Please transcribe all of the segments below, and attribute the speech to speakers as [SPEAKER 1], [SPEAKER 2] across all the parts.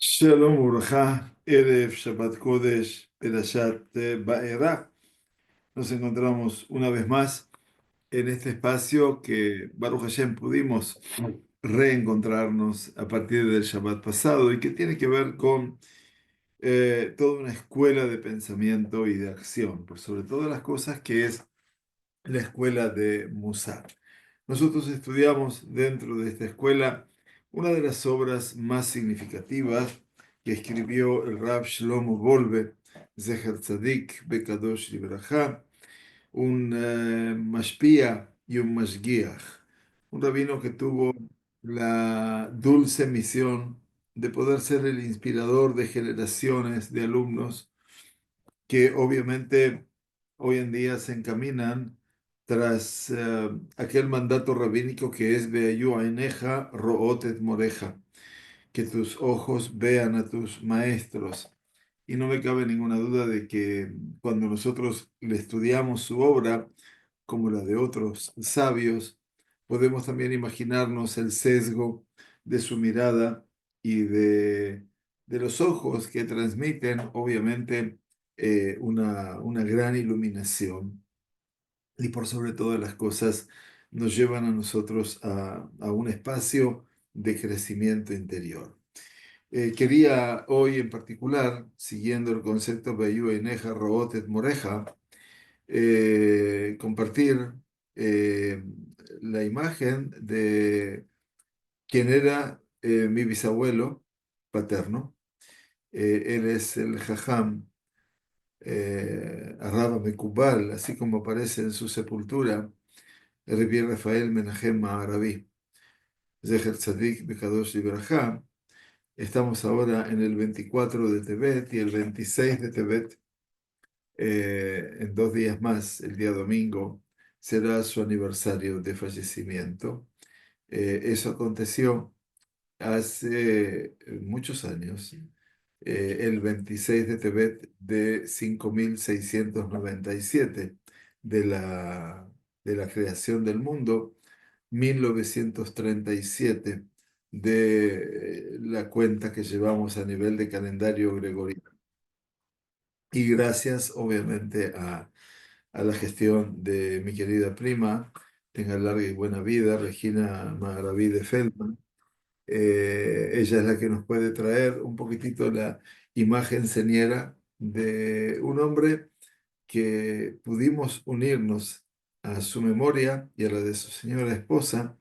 [SPEAKER 1] Shalom Uraja, Erev Shabbat Kodesh, Perashat Ba'erah. Nos encontramos una vez más en este espacio que Baruch Hashem pudimos reencontrarnos a partir del Shabbat pasado y que tiene que ver con toda una escuela de pensamiento y de acción, por sobre todas las cosas que es la escuela de Musar. Nosotros estudiamos dentro de esta escuela una de las obras más significativas que escribió el Rab Shlomo Wolbe, Zecher Tzadik Bekadosh Libraja, un mashpia y un mashgiach, un rabino que tuvo la dulce misión de poder ser el inspirador de generaciones de alumnos que obviamente hoy en día se encaminan tras aquel mandato rabínico que es Veayu Aineja Root et Moreja, que tus ojos vean a tus maestros. Y no me cabe ninguna duda de que cuando nosotros le estudiamos su obra, como la de otros sabios, podemos también imaginarnos el sesgo de su mirada y de los ojos que transmiten, obviamente, una gran iluminación y por sobre todas las cosas nos llevan a nosotros a un espacio de crecimiento interior. Quería hoy en particular, siguiendo el concepto Bayu Eneja Root et Moreja, compartir eh, la imagen de quien era mi bisabuelo paterno. Él es el Jajam Arraba Mekubal, así como aparece en su sepultura, Rabbi Rafael Menachem Ma'arabi, Zecher Tzadik Bekadosh Libraja. Estamos ahora en el 24 de Tebet y el 26 de Tebet, en 2 días más, el día domingo, será su aniversario de fallecimiento. Eso aconteció hace muchos años, el 26 de Tebet de 5697 de la creación del mundo, 1937 de la cuenta que llevamos a nivel de calendario gregoriano. Y gracias, obviamente, a la gestión de mi querida prima, tenga larga y buena vida, Regina Maraví de Feldman. Ella es la que nos puede traer un poquitito la imagen señera de un hombre que pudimos unirnos a su memoria y a la de su señora esposa,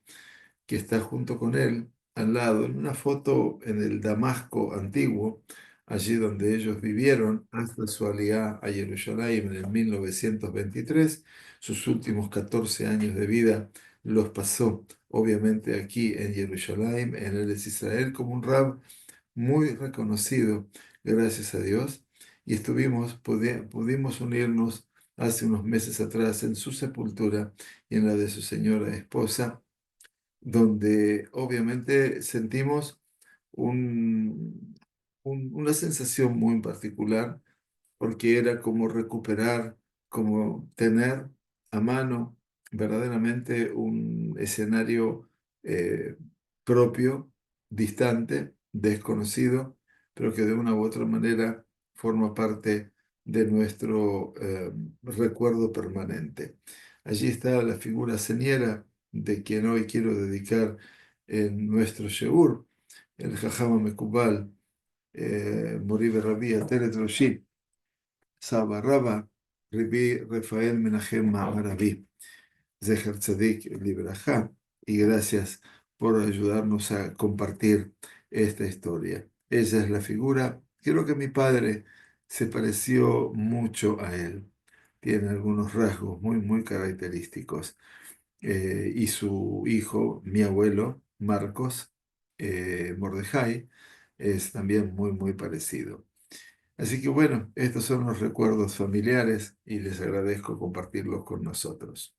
[SPEAKER 1] que está junto con él, al lado, en una foto en el Damasco antiguo, allí donde ellos vivieron hasta su aliyá a Jerusalén en el 1923. Sus últimos 14 años de vida los pasó, obviamente, aquí en Jerusalén, en el Israel, como un rab muy reconocido, gracias a Dios, y pudimos unirnos hace unos meses atrás en su sepultura y en la de su señora esposa, donde obviamente sentimos un- una sensación muy particular, porque era como recuperar, como tener a mano verdaderamente un escenario eh, propio, distante, desconocido, pero que de una u otra manera forma parte de nuestro recuerdo permanente. Allí está la figura señera de quien hoy quiero dedicar en nuestro Sheur, el Jajama Mekubal, Moribe Rabbi Ateret Roshi, Saba Raba, Rabbi Rafael Menachem Ma'arabi, Zecher Tzadik Libraja, y gracias por ayudarnos a compartir esta historia. Ella es la figura, creo que mi padre se pareció mucho a él, tiene algunos rasgos muy característicos. Y su hijo, mi abuelo, Marcos Mordejai, es también muy parecido. Así que bueno, estos son los recuerdos familiares y les agradezco compartirlos con nosotros.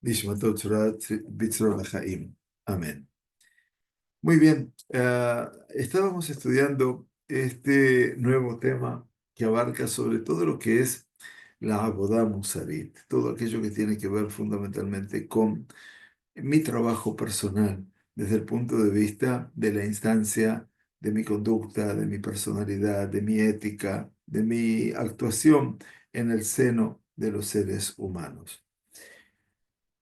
[SPEAKER 1] Nishmatot Surat Bitzro Lachaim. Amén. Muy bien, estábamos estudiando este nuevo tema que abarca sobre todo lo que es la Abodá Musarit, todo aquello que tiene que ver fundamentalmente con mi trabajo personal desde el punto de vista de la instancia de mi conducta, de mi personalidad, de mi ética, de mi actuación en el seno de los seres humanos.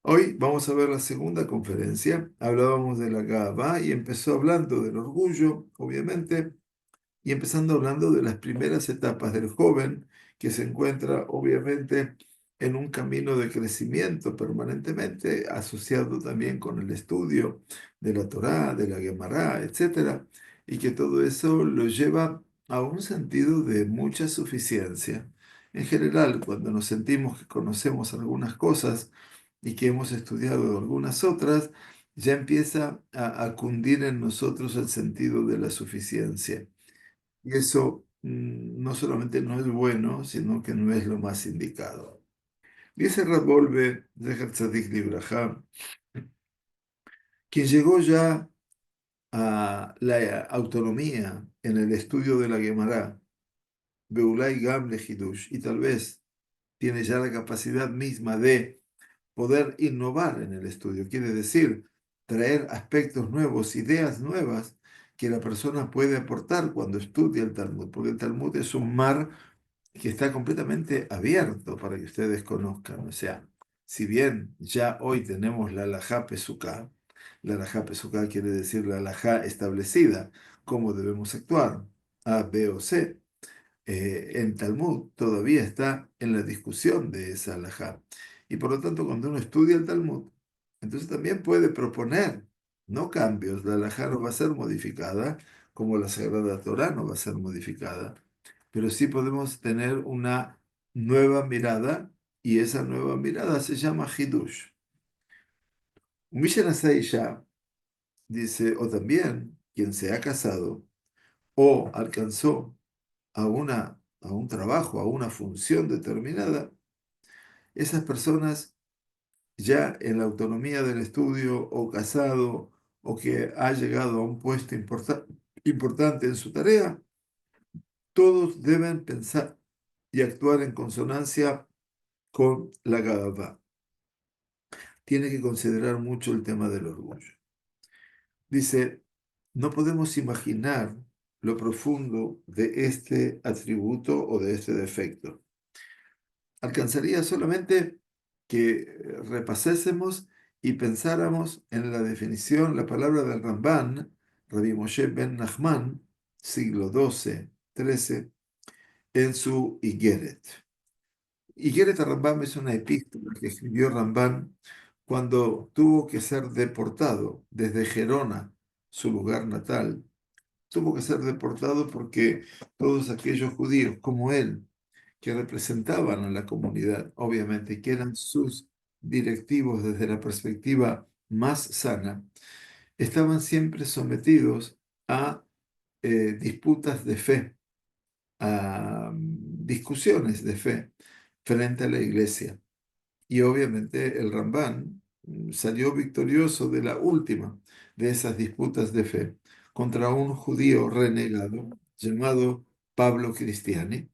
[SPEAKER 1] Hoy vamos a ver la segunda conferencia. Hablábamos de la Gavá y empezó hablando del orgullo, obviamente, y empezando hablando de las primeras etapas del joven que se encuentra obviamente en un camino de crecimiento permanentemente, asociado también con el estudio de la Torá, de la Gemara, etcétera, y que todo eso lo lleva a un sentido de mucha suficiencia. En general, cuando nos sentimos que conocemos algunas cosas y que hemos estudiado algunas otras, ya empieza a cundir en nosotros el sentido de la suficiencia. Y eso no solamente no es bueno, sino que no es lo más indicado. Dice Rabolve, Zecher Tzadik Libraja, quien llegó ya a la autonomía en el estudio de la Gemara, Beulay Gam Lehidush, y tal vez tiene ya la capacidad misma de poder innovar en el estudio, quiere decir traer aspectos nuevos, ideas nuevas que la persona puede aportar cuando estudia el Talmud, porque el Talmud es un mar que está completamente abierto para que ustedes conozcan. O sea, si bien ya hoy tenemos la halajá pesuká, la halajá pesuká quiere decir la halajá establecida, cómo debemos actuar, A, B o C. En Talmud todavía está en la discusión de esa halajá. Y por lo tanto, cuando uno estudia el Talmud, entonces también puede proponer, no cambios, la halajá no va a ser modificada, como la Sagrada Torá no va a ser modificada, pero sí podemos tener una nueva mirada, y esa nueva mirada se llama Hidush. Mishnah ya dice, o también quien se ha casado o alcanzó a un trabajo, a una función determinada, esas personas ya en la autonomía del estudio o casado o que ha llegado a un puesto importante en su tarea, todos deben pensar y actuar en consonancia con la Gavá. Tiene que considerar mucho el tema del orgullo. Dice, no podemos imaginar lo profundo de este atributo o de este defecto. Alcanzaría solamente que repasásemos y pensáramos en la definición, la palabra del Ramban, Rabbi Moshe ben Nachman, siglo XII-XIII, en su Igeret. Igeret a Rambam es una epístola que escribió Rambam cuando tuvo que ser deportado desde Gerona, su lugar natal. Tuvo que ser deportado porque todos aquellos judíos como él, que representaban a la comunidad, obviamente, que eran sus directivos desde la perspectiva más sana, estaban siempre sometidos a disputas de fe, a discusiones de fe frente a la iglesia. Y obviamente el Rambán salió victorioso de la última de esas disputas de fe contra un judío renegado llamado Pablo Cristiani.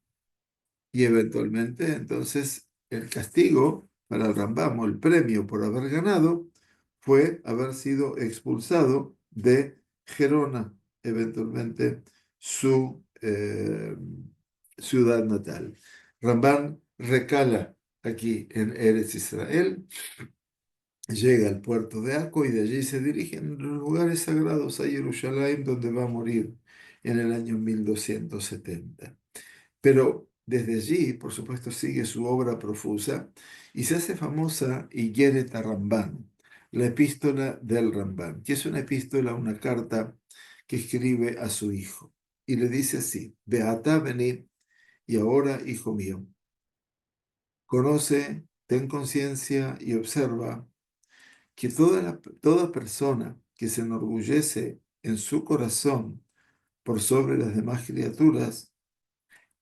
[SPEAKER 1] Y eventualmente, entonces, el castigo para el Rambam, o el premio por haber ganado, fue haber sido expulsado de Gerona, eventualmente su ciudad natal. Rambam recala aquí en Eretz Israel, llega al puerto de Aco y de allí se dirige a los lugares sagrados a Jerusalén, donde va a morir en el año 1270. Pero desde allí, por supuesto, sigue su obra profusa y se hace famosa Igeret Rambán, la epístola del Rambán, que es una epístola, una carta que escribe a su hijo. Y le dice así, Beatá vení, y ahora, hijo mío, conoce, ten conciencia y observa que toda persona que se enorgullece en su corazón por sobre las demás criaturas,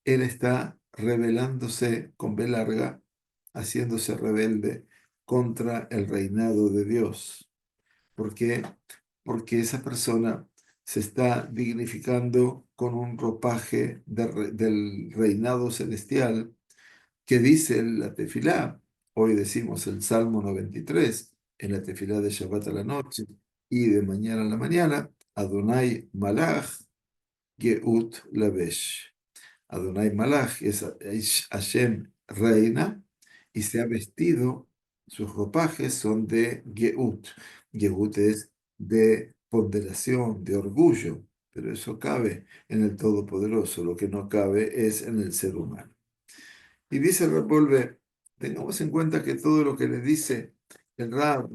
[SPEAKER 1] él está rebelándose con B larga, haciéndose rebelde contra el reinado de Dios. ¿Por qué? Porque esa persona se está dignificando con un ropaje del reinado celestial que dice la tefilá. Hoy decimos el Salmo 93 en la tefilá de Shabbat a la noche y de mañana a la mañana, Adonai Malach, Geut Lavesh. Adonai Malach es Hashem reina y se ha vestido, sus ropajes son de Geut. Geut es de ponderación, de orgullo, pero eso cabe en el Todopoderoso, lo que no cabe es en el ser humano. Y dice el Volve, tengamos en cuenta que todo lo que le dice el Rab,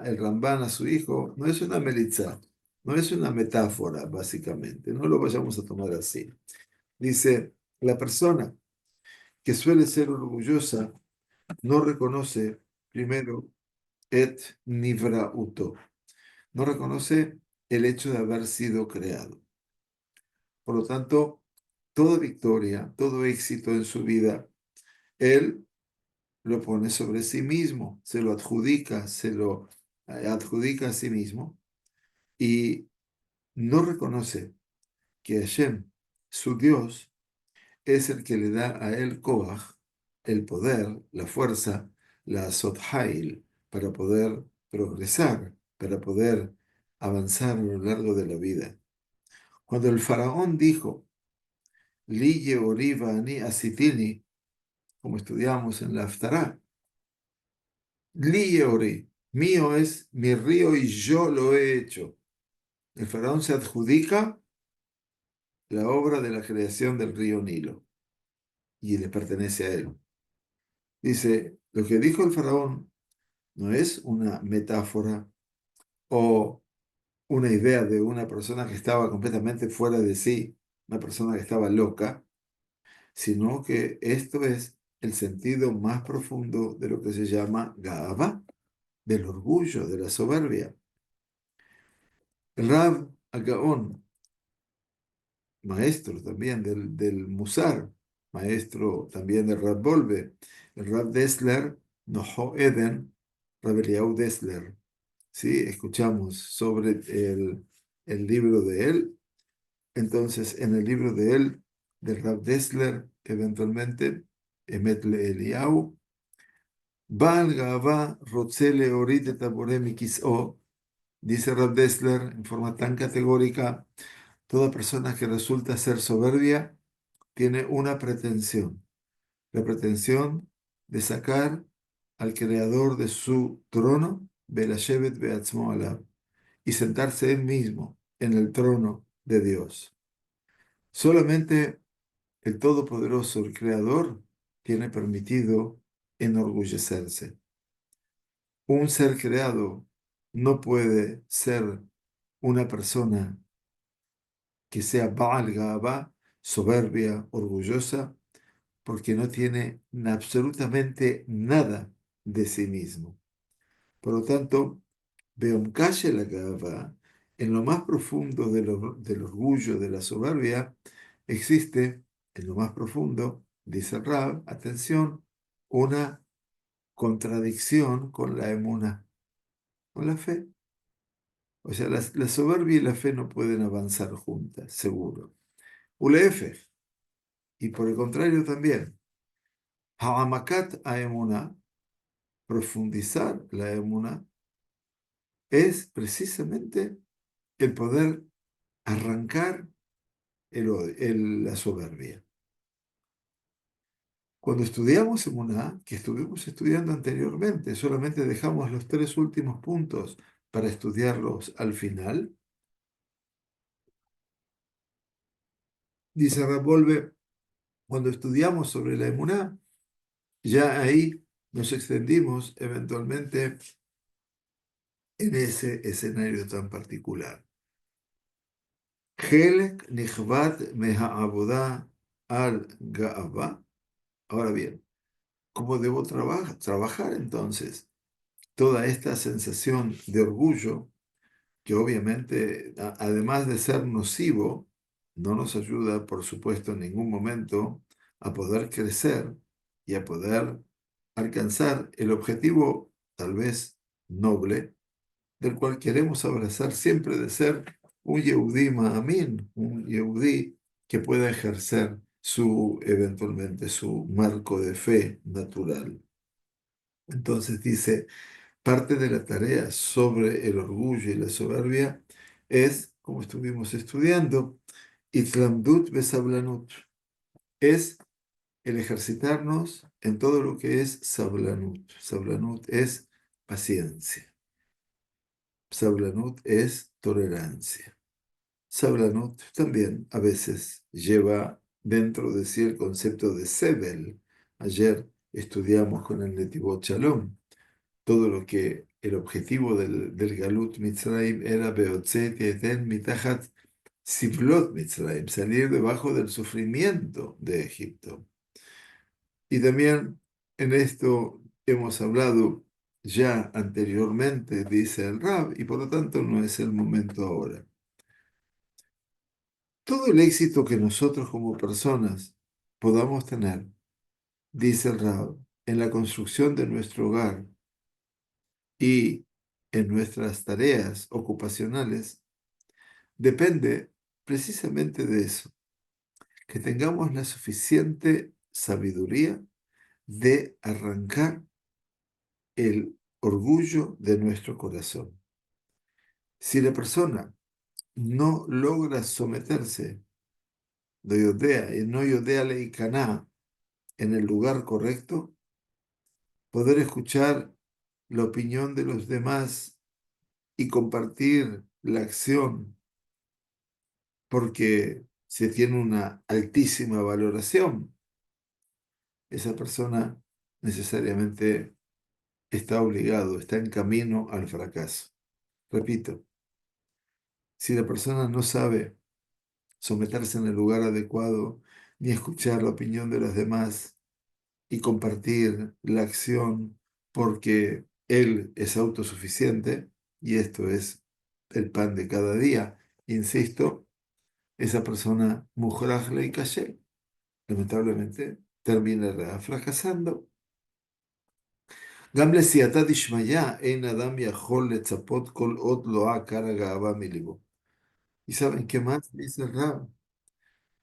[SPEAKER 1] el Ramban a su hijo, no es una melitza, no es una metáfora, básicamente, no lo vayamos a tomar así. Dice, la persona que suele ser orgullosa no reconoce primero et nivrauto, no reconoce el hecho de haber sido creado. Por lo tanto, toda victoria, todo éxito en su vida, él lo pone sobre sí mismo, se lo adjudica a sí mismo y no reconoce que Hashem, su Dios, es el que le da a él Koach, el poder, la fuerza, la Sothail, para poder progresar, para poder avanzar a lo largo de la vida. Cuando el faraón dijo, Li Yeori Ani Asitini, como estudiamos en la Haftarah, Li Yeori, mío es mi río y yo lo he hecho. El faraón se adjudica la obra de la creación del río Nilo y le pertenece a él. Dice, lo que dijo el faraón no es una metáfora o una idea de una persona que estaba completamente fuera de sí, una persona que estaba loca, sino que esto es el sentido más profundo de lo que se llama Gaava, del orgullo, de la soberbia. El Rab Agaón, maestro también del Musar, maestro también del Rab Volve, el Rab Dessler, Noho Eden, Rab Eliyahu Dessler. ¿Sí? Escuchamos sobre el libro de él. Entonces, en el libro de él, de Rab Dessler, eventualmente, Emet Eliyahu, Baal Gavá Rotze Leorit et Abore Mikis'o, dice Rab Dessler en forma tan categórica, toda persona que resulta ser soberbia tiene una pretensión, la pretensión de sacar al creador de su trono, Belashevet Beatzmo Alab, y sentarse él mismo en el trono de Dios. Solamente el Todopoderoso, el Creador, tiene permitido enorgullecerse. Un ser creado no puede ser una persona que sea Baal Ga'avá, soberbia, orgullosa, porque no tiene absolutamente nada de sí mismo. Por lo tanto, Beomkaye la Ga'avá, en lo más profundo del orgullo, de la soberbia, existe, en lo más profundo, dice Rab, atención, una contradicción con la emuna, con la fe. O sea, la soberbia y la fe no pueden avanzar juntas, seguro. Ulefe, y por el contrario también, Ha'amakat aemuna, profundizar la emuna, es precisamente el poder arrancar la soberbia. Cuando estudiamos Emuná, que estuvimos estudiando anteriormente, solamente dejamos los tres últimos puntos para estudiarlos al final. Dice Rabolve, cuando estudiamos sobre la Emuná, ya ahí nos extendimos eventualmente en ese escenario tan particular. Helek nichvat meha'avodah al ga'ava. Ahora bien, ¿cómo debo trabajar entonces toda esta sensación de orgullo que obviamente, además de ser nocivo, no nos ayuda, por supuesto, en ningún momento a poder crecer y a poder alcanzar el objetivo, tal vez noble, del cual queremos abrazar siempre de ser un Yehudí Ma'amin, un Yehudí que pueda ejercer eventualmente su marco de fe natural. Entonces dice, parte de la tarea sobre el orgullo y la soberbia es, como estuvimos estudiando, Itlamdut besablanut es el ejercitarnos en todo lo que es sablanut. Sablanut es paciencia. Sablanut es tolerancia. Sablanut también a veces lleva dentro de sí el concepto de Sebel. Ayer estudiamos con el Netivot Shalom todo lo que el objetivo del Galut Mitzrayim era Beotzet Eten Mitachat Sivlot Mitzrayim, salir debajo del sufrimiento de Egipto. Y también en esto hemos hablado ya anteriormente, dice el Rab, y por lo tanto no es el momento ahora. Todo el éxito que nosotros como personas podamos tener, dice el Rab, en la construcción de nuestro hogar y en nuestras tareas ocupacionales, depende precisamente de eso, que tengamos la suficiente sabiduría de arrancar el orgullo de nuestro corazón. Si la persona no logra someterse, de yodea y no yodea leikaná en el lugar correcto, poder escuchar la opinión de los demás y compartir la acción porque se tiene una altísima valoración, esa persona necesariamente está obligado, está en camino al fracaso. Repito, si la persona no sabe someterse en el lugar adecuado, ni escuchar la opinión de los demás y compartir la acción porque él es autosuficiente, y esto es el pan de cada día, insisto, esa persona, mujraj y caché, lamentablemente terminará fracasando. גם לסייעתא דשמיא אין אדם יכול לצפות כל עוד לא עקר הגאווה מליבו. ¿Y saben qué más dice el Rab?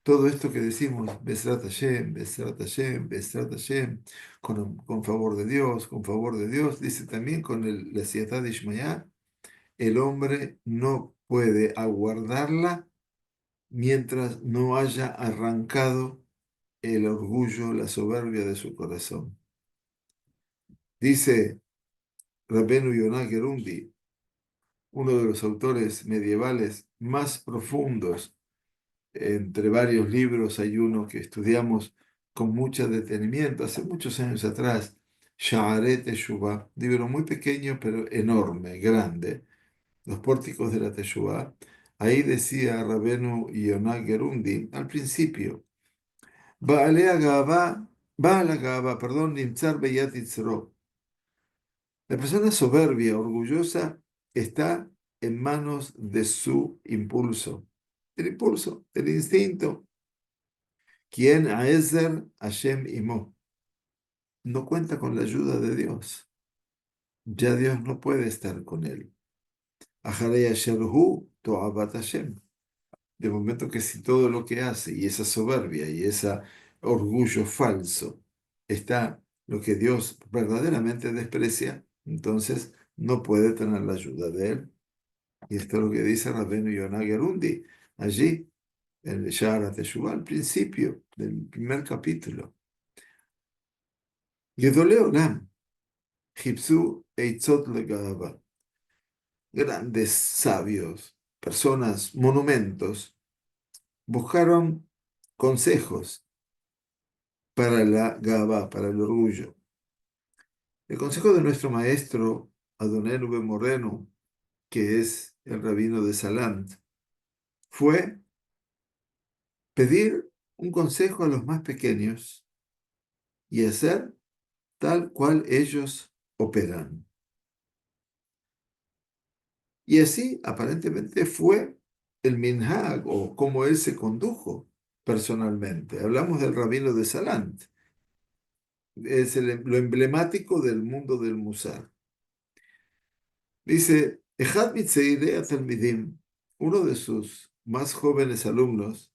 [SPEAKER 1] Todo esto que decimos, Besrat Hashem, Besrat Hashem, Besrat Hashem, con favor de Dios, con favor de Dios, dice también con la Siyatá de Ishmael, el hombre no puede aguardarla mientras no haya arrancado el orgullo, la soberbia de su corazón. Dice Rabbeinu Yonah Gerundi, uno de los autores medievales más profundos. Entre varios libros hay uno que estudiamos con mucho detenimiento hace muchos años atrás, Sha'arei Teshuvah, libro muy pequeño pero enorme, grande, Los pórticos de la Teshuvah. Ahí decía Rabbeinu Yonah Gerundi al principio, Baal Agava, perdón, Nimtzar Beyat Yitzro. La persona soberbia, orgullosa, está en manos de su impulso, el instinto. Quien Aezer Hashem Imo no cuenta con la ayuda de Dios. Ya Dios no puede estar con él. Aharei Asherhu Toabat Hashem. De momento que si todo lo que hace y esa soberbia y ese orgullo falso está lo que Dios verdaderamente desprecia, entonces no puede tener la ayuda de él. Y esto es lo que dice Rabbeinu Yonah Gerundi allí en el Sha'ar HaTeshuvah, al principio del primer capítulo. Gedolei Olam, Hipsu Eitzot Legahava. Grandes sabios, personas, monumentos, buscaron consejos para la Gaba, para el orgullo. El consejo de nuestro maestro Adonai Ben Moreno, que es el rabino de Salant, fue pedir un consejo a los más pequeños y hacer tal cual ellos operan. Y así aparentemente fue el minhag o cómo él se condujo personalmente. Hablamos del rabino de Salant, es lo emblemático del mundo del Musar. Dice, Ejad Mitzeirei Talmidim, uno de sus más jóvenes alumnos,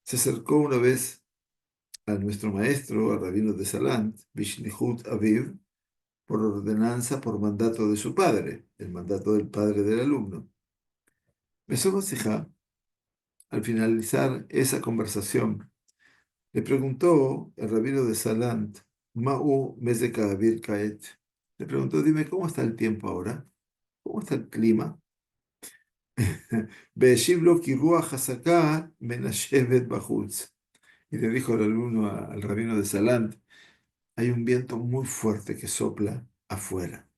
[SPEAKER 1] se acercó una vez a nuestro maestro, al rabino de Salant, Bishnihut Aviv, por ordenanza, por mandato de su padre, el mandato del padre del alumno. Besó Masijá, al finalizar esa conversación, le preguntó el rabino de Salant, Ma'u Mezek Avir Kaet. Le preguntó, dime, ¿cómo está el tiempo ahora? ¿Cómo está el clima? Be'eshiv lo ki ruach hasaká menashevet bachutz. Y le dijo el alumno al rabino de Salant, hay un viento muy fuerte que sopla afuera.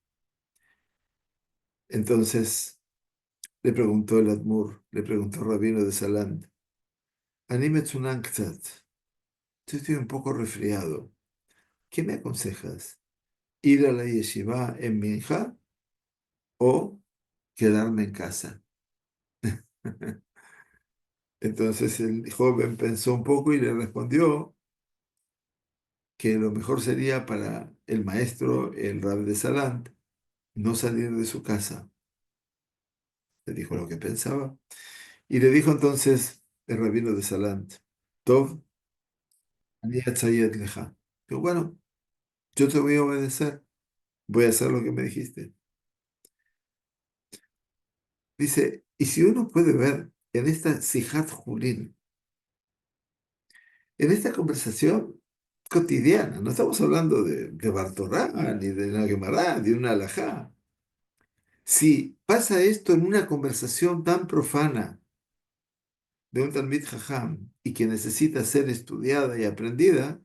[SPEAKER 1] Entonces le preguntó el Admur, le preguntó el rabino de Salant, Anime tzunan ktzat. Yo estoy un poco resfriado. ¿Qué me aconsejas? ¿Ir a la yeshiva en Minja o quedarme en casa? Entonces el joven pensó un poco y le respondió que lo mejor sería para el maestro, el Rab de Salant, no salir de su casa. Le dijo lo que pensaba. Y le dijo entonces el rabino de Salant, Tov, ani atzayet leja. Dijo, bueno, yo te voy a obedecer, voy a hacer lo que me dijiste. Dice, y si uno puede ver en esta Sijat Julin, en esta conversación cotidiana, no estamos hablando de Bartorá, ni de una Gemara, de una alajá. Si pasa esto en una conversación tan profana de un Talmid Jajam y que necesita ser estudiada y aprendida,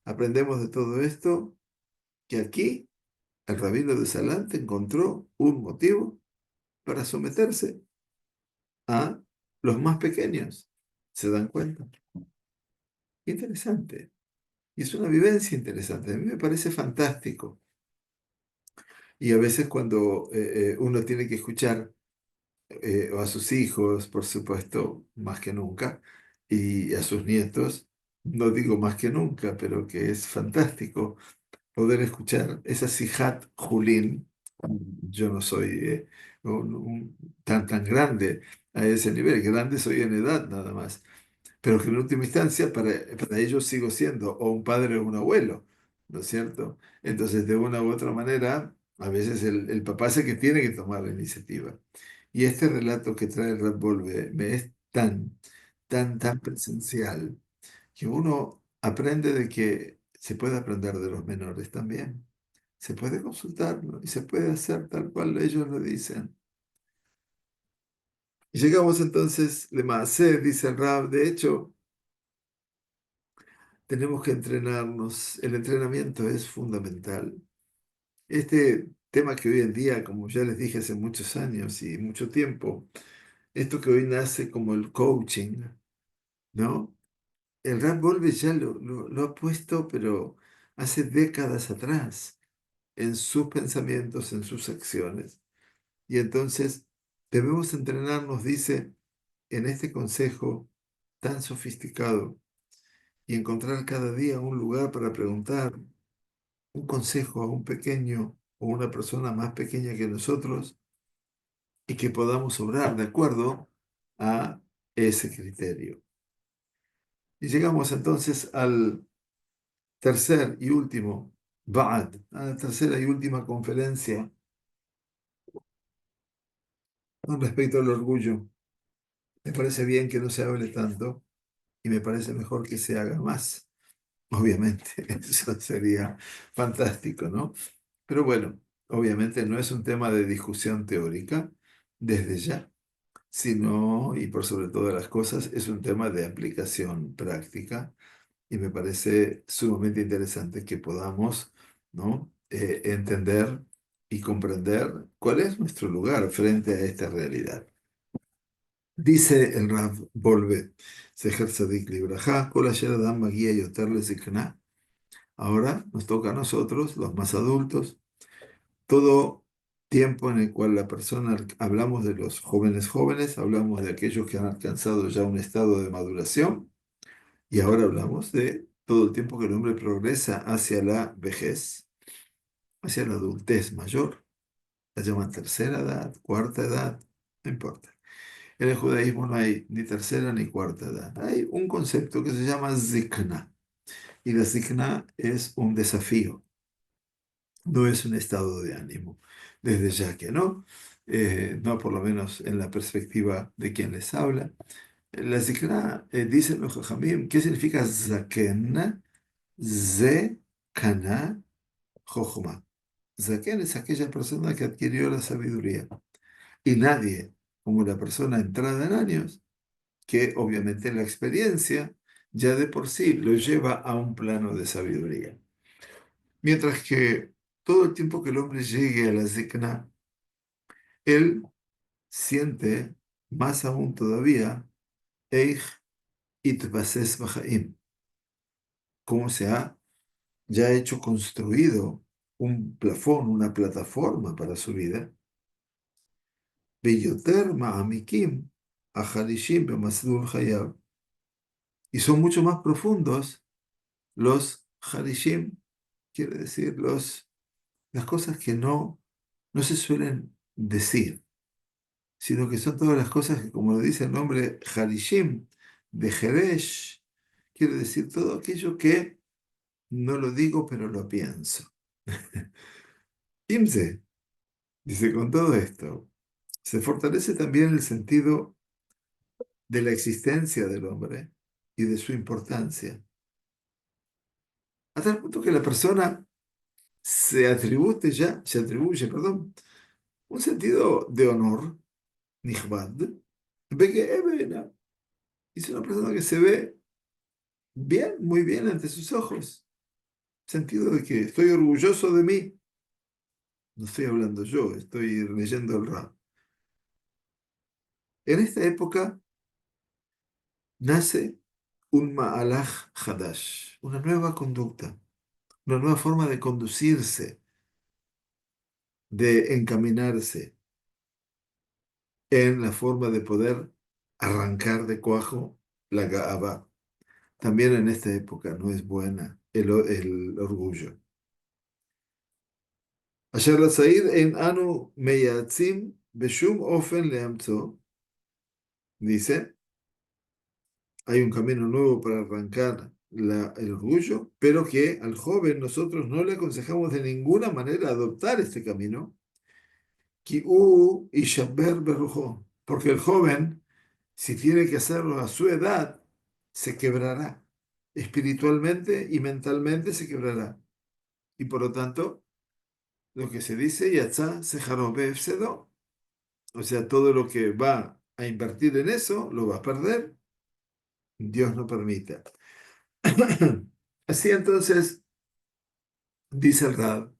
[SPEAKER 1] aprendemos de todo esto que aquí el rabino de Salante encontró un motivo para someterse a los más pequeños. ¿Se dan cuenta? Interesante. Y es una vivencia interesante. A mí me parece fantástico. Y a veces cuando uno tiene que escuchar o a sus hijos, por supuesto, más que nunca, y a sus nietos, no digo más que nunca, pero que es fantástico poder escuchar esa Sijat Julín. Yo no soy tan grande a ese nivel, grande soy en edad nada más, pero que en última instancia para ellos sigo siendo o un padre o un abuelo, ¿no es cierto? Entonces, de una u otra manera, a veces el papá es el que tiene que tomar la iniciativa. Y este relato que trae Red Volve me es tan presencial que uno aprende de que se puede aprender de los menores también. Se puede consultarlo y se puede hacer tal cual ellos lo dicen. Y llegamos entonces, de Maaseh, dice el Rab, de hecho, tenemos que entrenarnos. El entrenamiento es fundamental. Este tema que hoy en día, como ya les dije hace muchos años y mucho tiempo, esto que hoy nace como el coaching, ¿no? El Rap Volve ya lo ha puesto, pero hace décadas atrás, en sus pensamientos, en sus acciones. Y entonces debemos entrenarnos, dice, en este consejo tan sofisticado y encontrar cada día un lugar para preguntar un consejo a un pequeño o una persona más pequeña que nosotros y que podamos obrar de acuerdo a ese criterio. Y llegamos entonces al tercer y último Ba'ad, a la tercera y última conferencia con respecto al orgullo. Me parece bien que no se hable tanto y me parece mejor que se haga más. Obviamente, eso sería fantástico, ¿no? Pero bueno, obviamente no es un tema de discusión teórica desde ya, sino, y por sobre todas las cosas, es un tema de aplicación práctica y me parece sumamente interesante que podamos, ¿no? Entender y comprender cuál es nuestro lugar frente a esta realidad. Dice el Rav Volve, Seher Tzadik Libraja, Kol Asher Adam Magia Yoter Lezikna. Ahora nos toca a nosotros, los más adultos, todo tiempo en el cual la persona, hablamos de los jóvenes, hablamos de aquellos que han alcanzado ya un estado de maduración, y ahora hablamos de todo el tiempo que el hombre progresa hacia la vejez, hacia la adultez mayor, la llaman tercera edad, cuarta edad, no importa. En el judaísmo no hay ni tercera ni cuarta edad. Hay un concepto que se llama zikna. Y la zikna es un desafío, no es un estado de ánimo. Desde ya que no, no por lo menos en la perspectiva de quien les habla. La zikra, dicen los jajamim, ¿qué significa zaken? Ze kana jochma. Zaken es aquella persona que adquirió la sabiduría. Y nadie, como la persona entrada en años, que obviamente la experiencia ya de por sí lo lleva a un plano de sabiduría. Mientras que todo el tiempo que el hombre llegue a la zikna, él siente más aún todavía, Eich itbases bajaim, cómo se ha ya hecho construido un plafón, una plataforma para su vida, Beyoter ma'amikim acharishim bemasdur hayav, y son mucho más profundos los harishim, quiere decir las cosas que no se suelen decir, sino que son todas las cosas que, como lo dice el nombre harishim, de Jeresh, quiere decir todo aquello que no lo digo, pero lo pienso. Imse, dice, con todo esto, se fortalece también el sentido de la existencia del hombre y de su importancia, a tal punto que la persona se atribuye, perdón, un sentido de honor, nihbad, ve que es una persona que se ve bien, muy bien ante sus ojos, sentido de que estoy orgulloso de mí, no estoy hablando yo, estoy leyendo el Ra. En esta época nace un Ma'alaj Hadash, una nueva conducta, una nueva forma de conducirse, de encaminarse en la forma de poder arrancar de cuajo la Ga'aba. También en esta época no es buena el orgullo. Asher Said en Anu Meyatzim Beshum Ofen Leamtzo, dice, hay un camino nuevo para arrancar el orgullo, pero que al joven nosotros no le aconsejamos de ninguna manera adoptar este camino, porque el joven, si tiene que hacerlo a su edad, se quebrará. Espiritualmente y mentalmente se quebrará. Y por lo tanto, lo que se dice, Yatzá Sejarobe Efsedo, o sea, todo lo que va a invertir en eso, lo va a perder. Dios no permita. Así entonces, dice el Rab,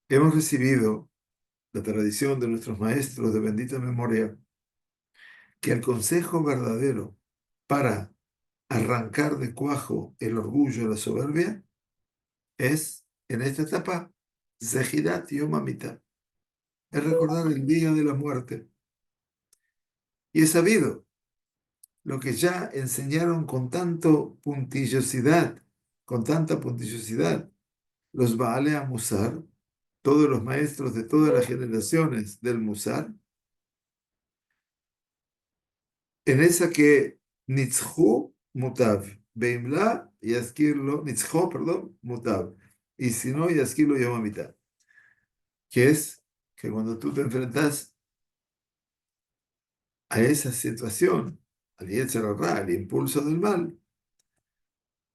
[SPEAKER 1] hemos recibido la tradición de nuestros maestros de bendita memoria, que el consejo verdadero para arrancar de cuajo el orgullo, la soberbia, es, en esta etapa, Zehidat Yom HaMitah, es recordar el día de la muerte. Y es sabido lo que ya enseñaron con tanta puntillosidad, los Baale Musar, todos los maestros de todas las generaciones del Musar, en esa que Nitzhu Mutav, Beimla Yaskirlo, Nitzhu, perdón, Mutav, y si no, Yaskirlo Yom HaMitah, que es que cuando tú te enfrentas a esa situación, al Yetzer Hara, al impulso del mal,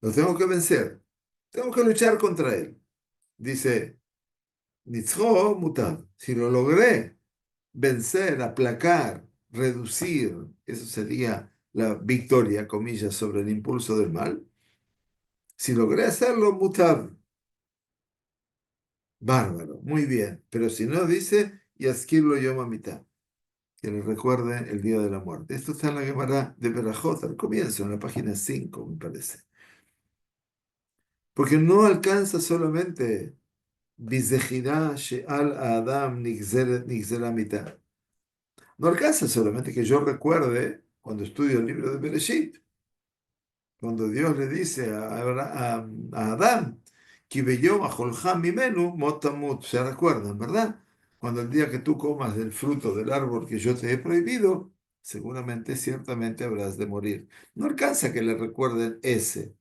[SPEAKER 1] lo tengo que vencer, tengo que luchar contra él. Dice, Nitzho Mutav, si lo logré vencer, aplacar, reducir, eso sería la victoria, comillas, sobre el impulso del mal. Si logré hacerlo, Mutav, bárbaro, muy bien. Pero si no, dice, Yaskirlo Yom HaMitah, que le recuerde el día de la muerte. Esto está en la Gemara de Berajot, al comienzo, en la página 5 me parece. Porque no alcanza solamente Bizejirá She'al Adam Nigzera Mitah. No alcanza solamente que yo recuerde cuando estudio el libro de Bereshit, cuando Dios le dice a Adán, "Ki ajolja mimenu mot tamut", se recuerdan, ¿verdad? Cuando el día que tú comas del fruto del árbol que yo te he prohibido, seguramente, ciertamente habrás de morir. No alcanza que le recuerden ese.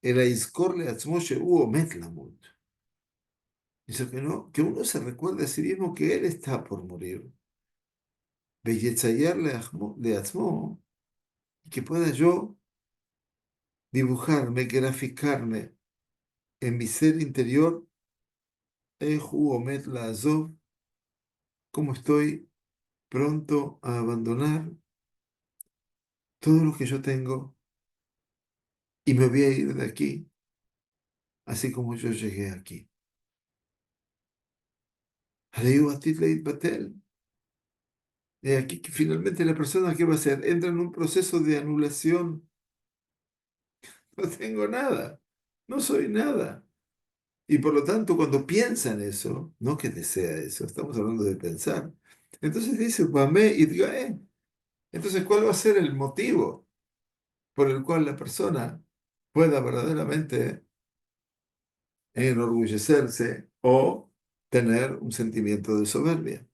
[SPEAKER 1] El aizkor le atzmo she'u omet lamut. Dice que no, que uno se recuerde a sí mismo que él está por morir. Veyetzayar le atzmo, y que pueda yo dibujarme, graficarme en mi ser interior, Ehu Omet Laazov, cómo estoy pronto a abandonar todo lo que yo tengo y me voy a ir de aquí, así como yo llegué aquí. Aleu Atit Leit Batel. Y aquí que finalmente la persona, ¿qué va a hacer? Entra en un proceso de anulación. No tengo nada, no soy nada. Y por lo tanto, cuando piensa en eso, no que desea eso, estamos hablando de pensar. Entonces dice, Bamé Idgae. Entonces, ¿cuál va a ser el motivo por el cual la persona pueda verdaderamente enorgullecerse o tener un sentimiento de soberbia?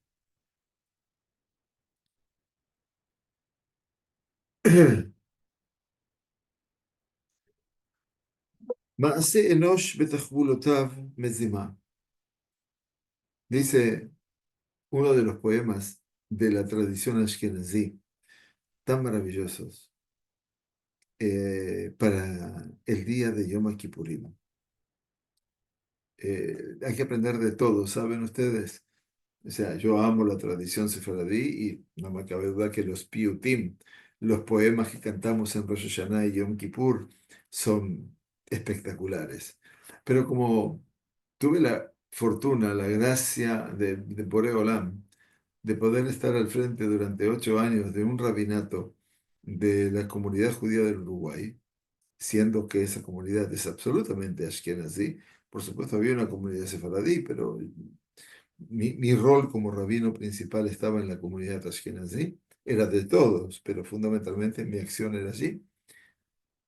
[SPEAKER 1] Maase Enosh betachbulotav mezima. Dice uno de los poemas de la tradición ashkenazí, tan maravillosos, para el día de Yom Kippurim. Hay que aprender de todo, ¿saben ustedes? O sea, yo amo la tradición sefaradí y no me cabe duda que los piyutim, los poemas que cantamos en Rosh Hashanah y Yom Kippur, son espectaculares. Pero como tuve la fortuna, la gracia de Boré Olam, de poder estar al frente durante 8 años de un rabinato de la comunidad judía del Uruguay, siendo que esa comunidad es absolutamente ashkenazí. Por supuesto, había una comunidad sefaradí, pero mi rol como rabino principal estaba en la comunidad ashkenazí. Era de todos, pero fundamentalmente mi acción era allí.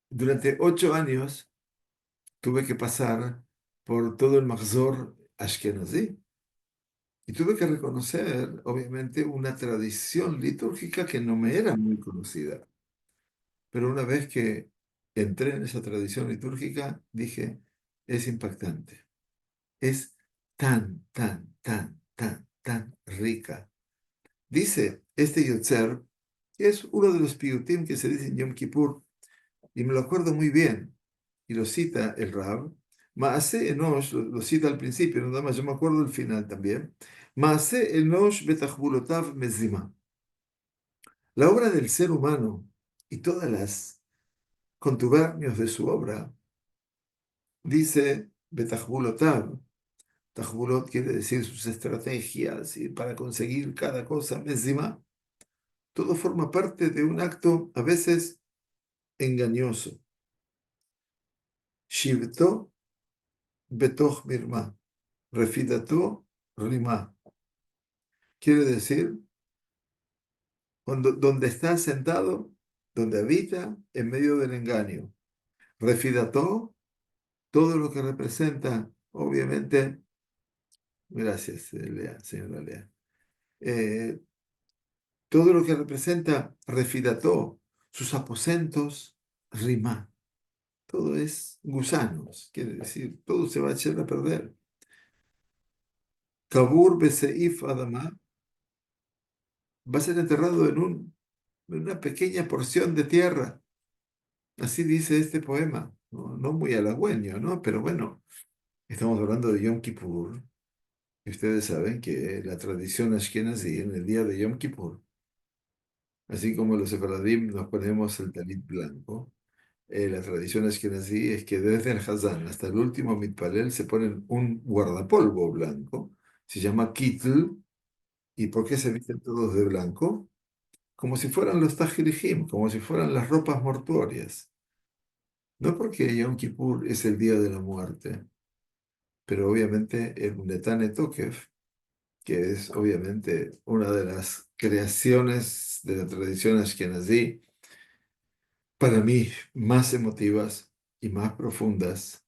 [SPEAKER 1] Durante 8 años tuve que pasar por todo el Mahzor ashkenazí y tuve que reconocer, obviamente, una tradición litúrgica que no me era muy conocida. Pero una vez que entré en esa tradición litúrgica, dije, es impactante. Es tan rica. Dice este Yotzer, que es uno de los piyutim que se dice en Yom Kippur, y me lo acuerdo muy bien, y lo cita el Rab. Maase Enosh, lo cita al principio, nada más, yo me acuerdo el final también. Maase Enosh betachbulotav mezima. La obra del ser humano y todas las contubernios de su obra, dice betachbulotav. Tajbulot quiere decir sus estrategias y para conseguir cada cosa mezima. Todo forma parte de un acto a veces engañoso. Shivto betoch mirma, refidato rima. Quiere decir, donde está sentado, donde habita, en medio del engaño. Refidato, todo lo que representa, obviamente, gracias, Lea, señora Lea. Eh, todo lo que representa refidato, sus aposentos, rima. Todo es gusanos, quiere decir, todo se va a echar a perder. Kabur Beseif Adama va a ser enterrado en una pequeña porción de tierra. Así dice este poema. No, no muy halagüeño, ¿no? Pero bueno, estamos hablando de Yom Kippur. Y ustedes saben que la tradición ashkenazí en el día de Yom Kippur, así como los sefaradim nos ponemos el talit blanco, la tradición ashkenazí es que desde el Hazán hasta el último mitpalel se ponen un guardapolvo blanco, se llama kitl. ¿Y por qué se visten todos de blanco? Como si fueran los Tajirijim, como si fueran las ropas mortuorias. No porque Yom Kippur es el día de la muerte, pero obviamente el Netane Tokef, que es obviamente una de las creaciones de la tradición ashkenazí, para mí más emotivas y más profundas,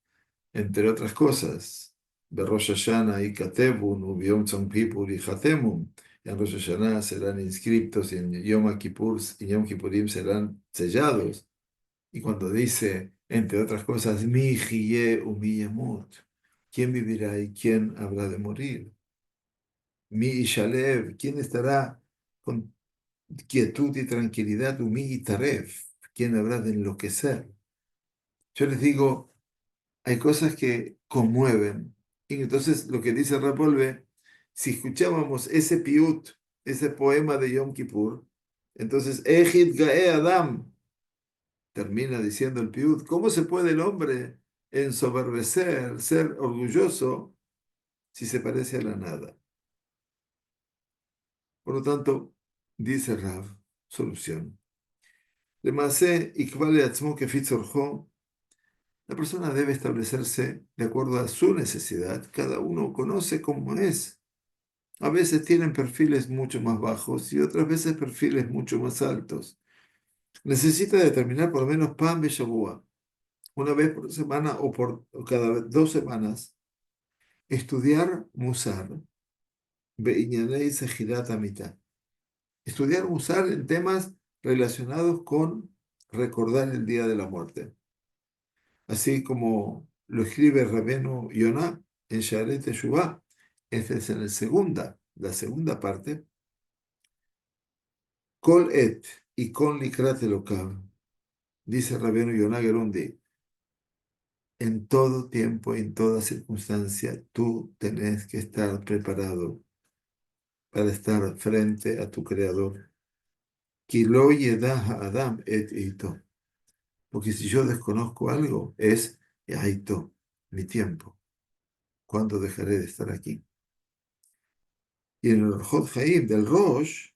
[SPEAKER 1] entre otras cosas. De Rosh Hashanah y Katebun, Ubiom Tzom Kippur y Hatemun. En Rosh Hashanah serán inscriptos y en Yom Kippur y Yom Kippurim serán sellados. Y cuando dice, entre otras cosas, mi hiye u mi yamut, ¿quién vivirá y quién habrá de morir? Mi ishalev, ¿quién estará con quietud y tranquilidad? U mi itarev, ¿quién habrá de enloquecer? Yo les digo, hay cosas que conmueven. Y entonces lo que dice Rapolve, si escuchábamos ese piut, ese poema de Yom Kippur, entonces, Ejid Gae Adam, termina diciendo el piut, ¿cómo se puede el hombre ensoberbecer, ser orgulloso, si se parece a la nada? Por lo tanto, dice Rav, solución. Lemase ikvale atzmo kefit tzorjo. La persona debe establecerse de acuerdo a su necesidad. Cada uno conoce cómo es. A veces tienen perfiles mucho más bajos y otras veces perfiles mucho más altos. Necesita determinar por lo menos pan beshavua, una vez por semana o cada 2 semanas, estudiar Musar, Be'inyanei Sejirat Amitá. Estudiar Musar en temas relacionados con recordar el día de la muerte. Así como lo escribe Rabenu Yonah en Shaarei Teshuvah. Esta es en la segunda parte. Kol et y con likrat elokav, dice Rabenu Yonah Gerundi, en todo tiempo y en toda circunstancia tú tenés que estar preparado para estar frente a tu Creador. Ki lo yedah Adam et ito. Porque si yo desconozco algo, es Aito, mi tiempo. ¿Cuándo dejaré de estar aquí? Y en el Orjot Haim del Rosh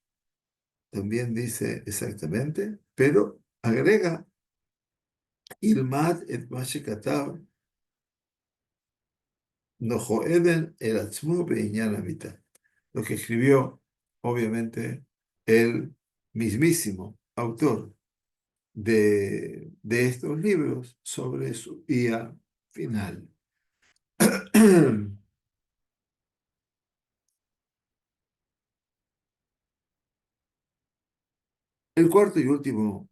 [SPEAKER 1] también dice exactamente, pero agrega Ilmad et Mashekatav Nojo Eden el Atzmu Beñan Amita. Lo que escribió, obviamente, el mismísimo autor de estos libros sobre su día final. El cuarto y último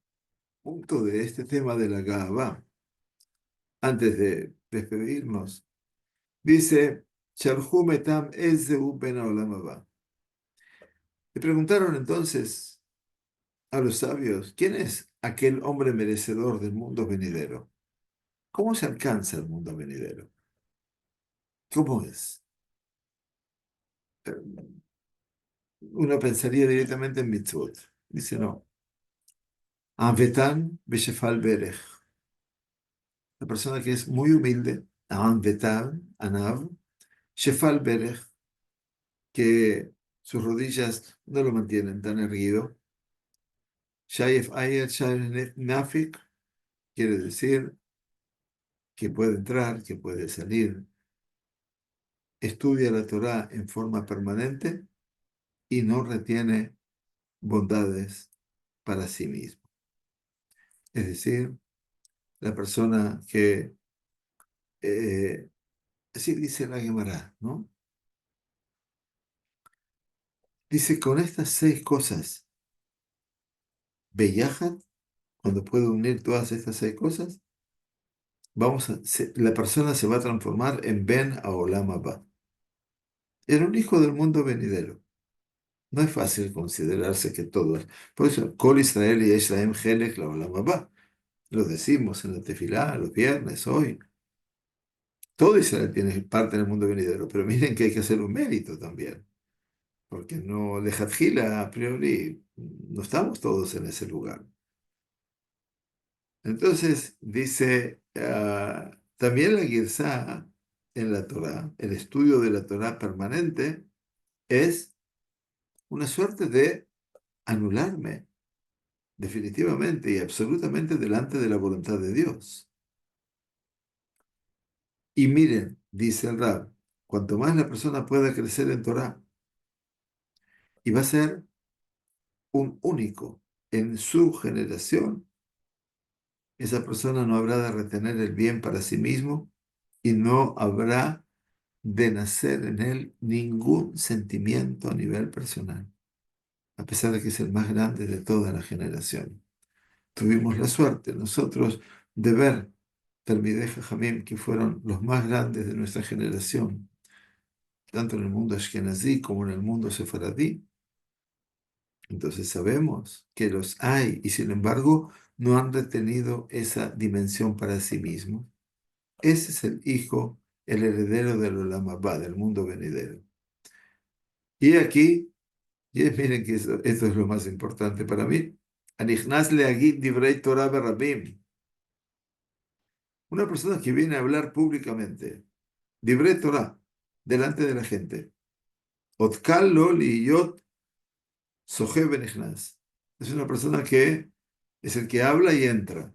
[SPEAKER 1] punto de este tema de la Gabá, antes de despedirnos, dice, "Sharhu metam ezeu ben haolam haba". Le preguntaron entonces a los sabios, ¿quién es aquel hombre merecedor del mundo venidero? ¿Cómo se alcanza el mundo venidero? ¿Cómo es? Uno pensaría directamente en mitzvot. Dice, no. Anvetan beshefal berech. La persona que es muy humilde, Anvetan, Anav, shefal berech, que sus rodillas no lo mantienen tan erguido. Shayef ayet shayef nafik, quiere decir que puede entrar, que puede salir. Estudia la Torá en forma permanente y no retiene bondades para sí mismo. Es decir, la persona que, eh, así dice la Gemara, ¿no? Dice, con estas 6 cosas, Beyajat, cuando puedo unir todas estas 6 cosas, la persona se va a transformar en Ben Haolam Haba, en un hijo del mundo venidero. No es fácil considerarse que todo es. Por eso, Kol Israel y Israel Helek la Olam Haba. Lo decimos en la tefilá, los viernes, hoy. Todo Israel tiene parte en el mundo venidero, pero miren que hay que hacer un mérito también, porque no, lejatjila, a priori, no estamos todos en ese lugar. Entonces, dice, también la Girsá en la Torá, el estudio de la Torá permanente, es una suerte de anularme definitivamente y absolutamente delante de la voluntad de Dios. Y miren, dice el Rab, cuanto más la persona pueda crecer en Torá, y va a ser un único en su generación, esa persona no habrá de retener el bien para sí mismo y no habrá de nacer en él ningún sentimiento a nivel personal, a pesar de que es el más grande de toda la generación. Tuvimos la suerte nosotros de ver Talmidei Jajamim, que fueron los más grandes de nuestra generación, tanto en el mundo ashkenazí como en el mundo sefaradí, Entonces sabemos que los hay y sin embargo no han retenido esa dimensión para sí mismos. Ese es el hijo, el heredero del Olam Abba, del mundo venidero. Y aquí, miren que esto es lo más importante para mí. Anichnas leagid divrei Torah berabim. Una persona que viene a hablar públicamente, divrei Torah, delante de la gente. Otkal lo liyot soje benichnas. Es una persona que es el que habla y entra.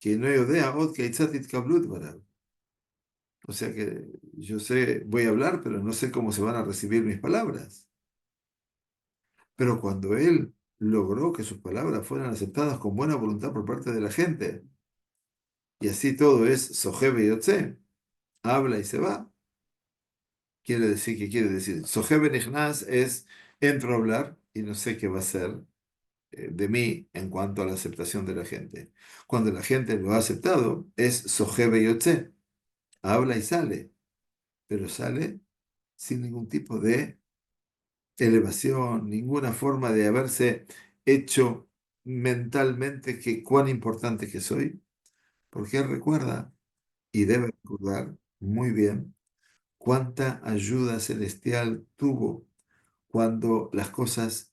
[SPEAKER 1] Que no yodea od keitzat itkablut barav. O sea que yo sé, voy a hablar, pero no sé cómo se van a recibir mis palabras. Pero cuando él logró que sus palabras fueran aceptadas con buena voluntad por parte de la gente, y así todo es Sojebe Yotze, habla y se va, quiere decir, ¿qué quiere decir? Sojebe Nichnas es entro a hablar y no sé qué va a ser de mí en cuanto a la aceptación de la gente. Cuando la gente lo ha aceptado, es Sojebe Yotze, habla y sale, pero sale sin ningún tipo de elevación, ninguna forma de haberse hecho mentalmente que cuán importante que soy, porque él recuerda y debe recordar muy bien cuánta ayuda celestial tuvo cuando las cosas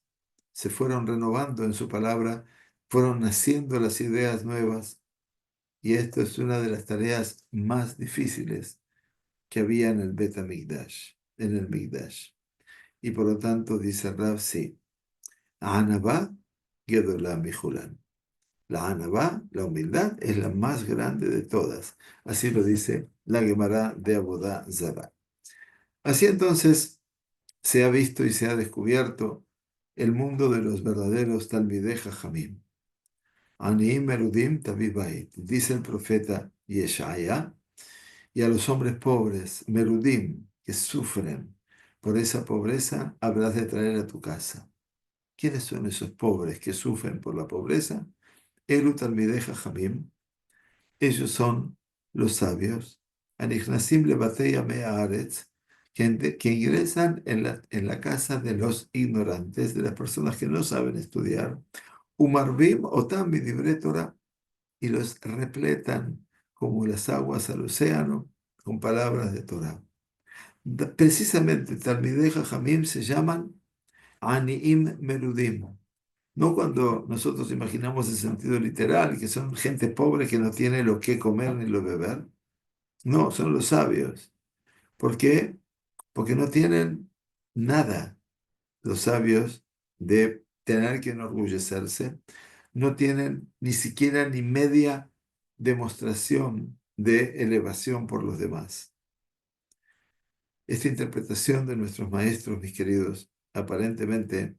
[SPEAKER 1] se fueron renovando en su palabra, fueron naciendo las ideas nuevas, y esto es una de las tareas más difíciles que había en el Bet HaMikdash, en el Mikdash. Y por lo tanto, dice Rav, sí. Anabá, Gedolah Mijulan. La Anabá, la humildad, es la más grande de todas. Así lo dice la Gemara de Abodá Zará. Así entonces se ha visto y se ha descubierto el mundo de los verdaderos Talmidei Jajamim. Aniim Merudim Tabibait, dice el profeta Yeshaya, y a los hombres pobres, Merudim, que sufren por esa pobreza, habrás de traer a tu casa. ¿Quiénes son esos pobres que sufren por la pobreza? Elu Talmidei Jajamim, ellos son los sabios, Anichnasim Lebatei Amei Haaretz, que ingresan en la casa de los ignorantes, de las personas que no saben estudiar, Umarbim Otam Bidivre Torah, y los repletan como las aguas al océano con palabras de Torah. Precisamente Talmidei Jajamim se llaman Aniim Merudim. No cuando nosotros imaginamos el sentido literal, que son gente pobre que no tiene lo que comer ni lo beber. No, son los sabios. ¿Por qué? Porque no tienen nada. Los sabios de tener que enorgullecerse, no tienen ni siquiera ni media demostración de elevación por los demás. Esta interpretación de nuestros maestros, mis queridos, aparentemente,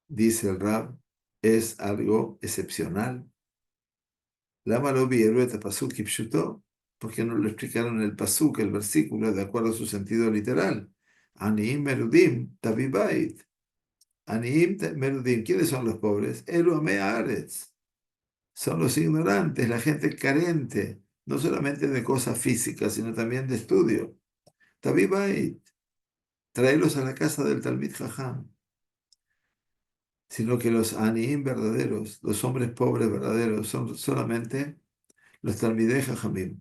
[SPEAKER 1] dice el Rab, es algo excepcional. Lama lo vieron este pasuk kipshuto, porque no lo explicaron el pasuk, el versículo, de acuerdo a su sentido literal. Aniim merudim tabibait. Merudim, ¿quiénes son los pobres? Elu amei haaretz. Son los ignorantes, la gente carente, no solamente de cosas físicas, sino también de estudio. Tabibait, tráelos a la casa del Talmid Jajam. Sino que los aniim verdaderos, los hombres pobres verdaderos, son solamente los Talmidei Jajamim,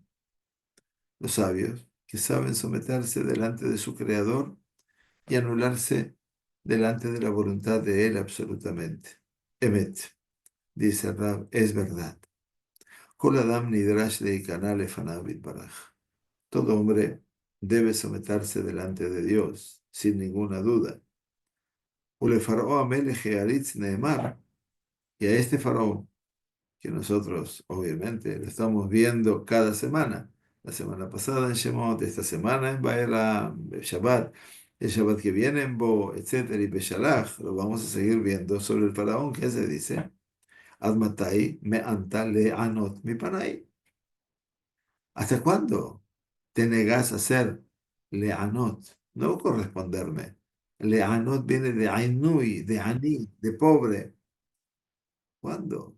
[SPEAKER 1] los sabios, que saben someterse delante de su Creador y anularse delante de la voluntad de Él absolutamente. Emet, dice Rab, es verdad. Kol Adam Nidrash Leikaná Lefanav Yitbaraj. Todo hombre debe someterse delante de Dios, sin ninguna duda. Ulefaró Amelech Haaretz Neemar, y a este faraón, que nosotros obviamente lo estamos viendo cada semana. La semana pasada en Shemot, esta semana en Baera, Shabbat, el Shabbat que viene en Bo, etcétera, y Beshalach, lo vamos a seguir viendo sobre el faraón que se dice, Admatai me anta le anot mi panai. ¿Hasta cuándo te negás a ser leanot? No corresponderme. Leanot viene de ainui, de ani, de pobre. ¿Cuándo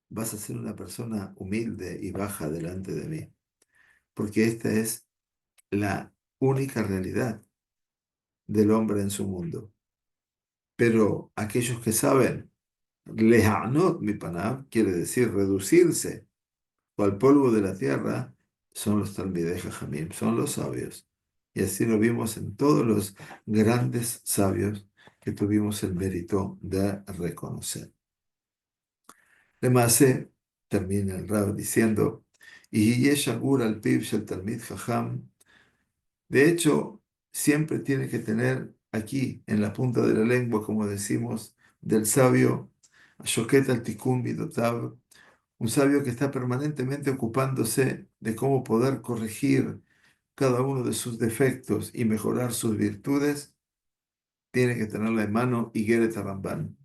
[SPEAKER 1] vas a ser una persona humilde y baja delante de mí? Porque esta es la única realidad del hombre en su mundo. Pero aquellos que saben, lehanot mi panav, quiere decir reducirse o al polvo de la tierra, son los Talmidei Jajamim, son los sabios. Y así lo vimos en todos los grandes sabios que tuvimos el mérito de reconocer. Además, termina el Rab diciendo, y Yeshagur al Pib Shel Talmid Jajam, de hecho, siempre tiene que tener aquí, en la punta de la lengua, como decimos, del sabio, Shoket al Tikkun Midotav, un sabio que está permanentemente ocupándose de cómo poder corregir cada uno de sus defectos y mejorar sus virtudes, tiene que tenerla en mano Higueret Rambán.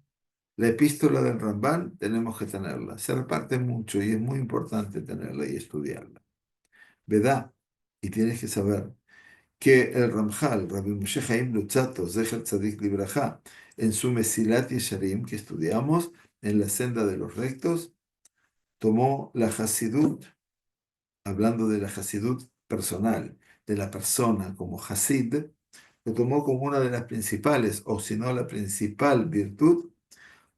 [SPEAKER 1] La epístola del Rambán tenemos que tenerla. Se reparte mucho y es muy importante tenerla y estudiarla. ¿Verdad? Y tienes que saber que el Ramjal, Rabbi Moshe Chaim Luzzatto, Zecher Tzadik Libraja, en su Mesilat Yesharim, que estudiamos en la senda de los rectos, tomó la Hasidut, hablando de la Hasidut personal, de la persona como Hasid, lo tomó como una de las principales, o si no la principal virtud,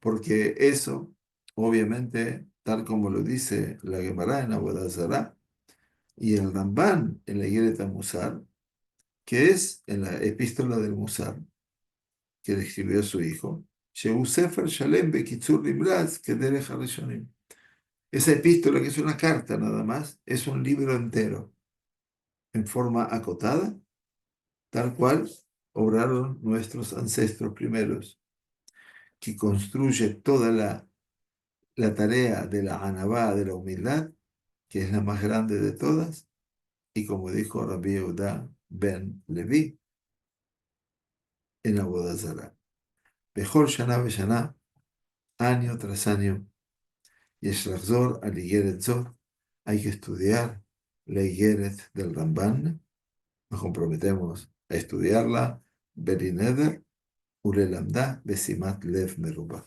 [SPEAKER 1] porque eso, obviamente, tal como lo dice la Gemara en Avodah Zará, y el Ramban en la Yeret Musar, que es en la epístola del Musar, que le escribió a su hijo, Shehu Sefer Shalem Bekitzur Limraz Kederech HaRishonim. Esa epístola, que es una carta nada más, es un libro entero, en forma acotada, tal cual obraron nuestros ancestros primeros, que construye toda la tarea de la anabá, de la humildad, que es la más grande de todas, y como dijo Rabbi Yehuda ben Levi en Avodah Zará, Bechol Shana B'Shana, año tras año, Yesh Lachzor al Igeret Zor, hay que estudiar la Igeret del Ramban, nos comprometemos a estudiarla, Berineder, Ulelamda, Besimat Lev Merubah,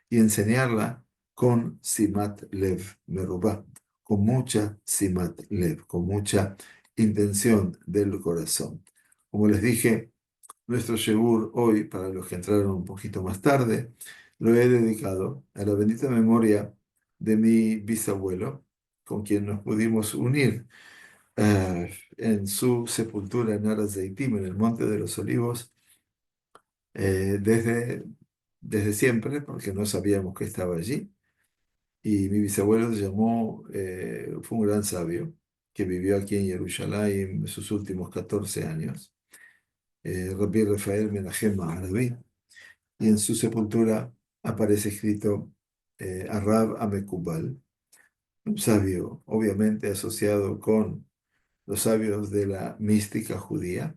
[SPEAKER 1] y enseñarla con Simat Lev Merubah, con mucha Simat Lev, con mucha intención del corazón. Como les dije, nuestro Shegur hoy, para los que entraron un poquito más tarde, lo he dedicado a la bendita memoria de mi bisabuelo, con quien nos pudimos unir en su sepultura en Arazeitim, en el Monte de los Olivos, desde siempre, porque no sabíamos que estaba allí. Y mi bisabuelo se llamó, fue un gran sabio, que vivió aquí en Jerusalén sus últimos 14 años, Rabbi Rafael Menachem Maharabi, y en su sepultura aparece escrito Arab Amekubal, un sabio obviamente asociado con los sabios de la mística judía.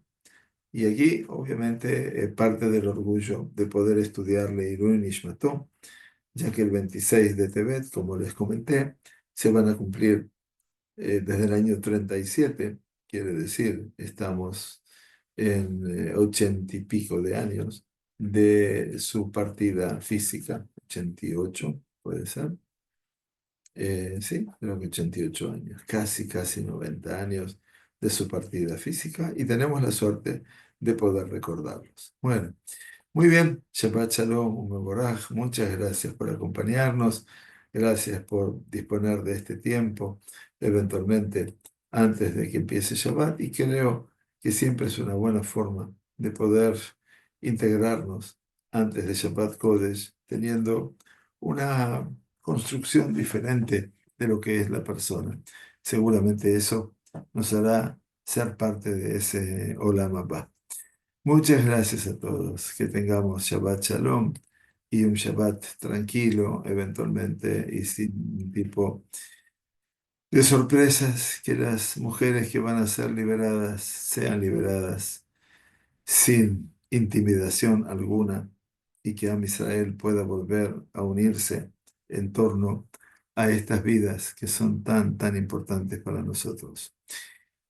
[SPEAKER 1] Y aquí, obviamente, parte del orgullo de poder estudiar Leilun Nishmato, ya que el 26 de Tebet, como les comenté, se van a cumplir desde el año 37, quiere decir, estamos en 80 y pico de años de su partida física, 88, puede ser. Sí, creo que 88 años, casi 90 años de su partida física y tenemos la suerte de poder recordarlos. Bueno, muy bien, Shabbat Shalom, Umeboraj, muchas gracias por acompañarnos, gracias por disponer de este tiempo, eventualmente antes de que empiece Shabbat, y creo que siempre es una buena forma de poder integrarnos antes de Shabbat Kodesh, teniendo una construcción diferente de lo que es la persona. Seguramente eso nos hará ser parte de ese Olam Abba. Muchas gracias a todos. Que tengamos Shabbat Shalom y un Shabbat tranquilo, eventualmente, y sin ningún tipo de sorpresas. Que las mujeres que van a ser liberadas sean liberadas sin intimidación alguna y que Am Israel pueda volver a unirse en torno a estas vidas que son tan importantes para nosotros.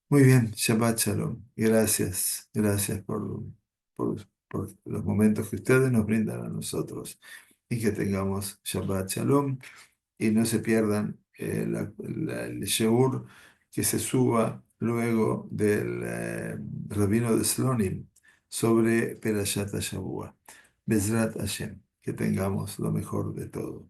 [SPEAKER 1] Muy bien, Shabbat Shalom. Gracias por los momentos que ustedes nos brindan a nosotros y que tengamos Shabbat Shalom y no se pierdan el Sheur que se suba luego del Rabino de Slonim sobre Perashat Shavua. Bezrat Hashem, que tengamos lo mejor de todo.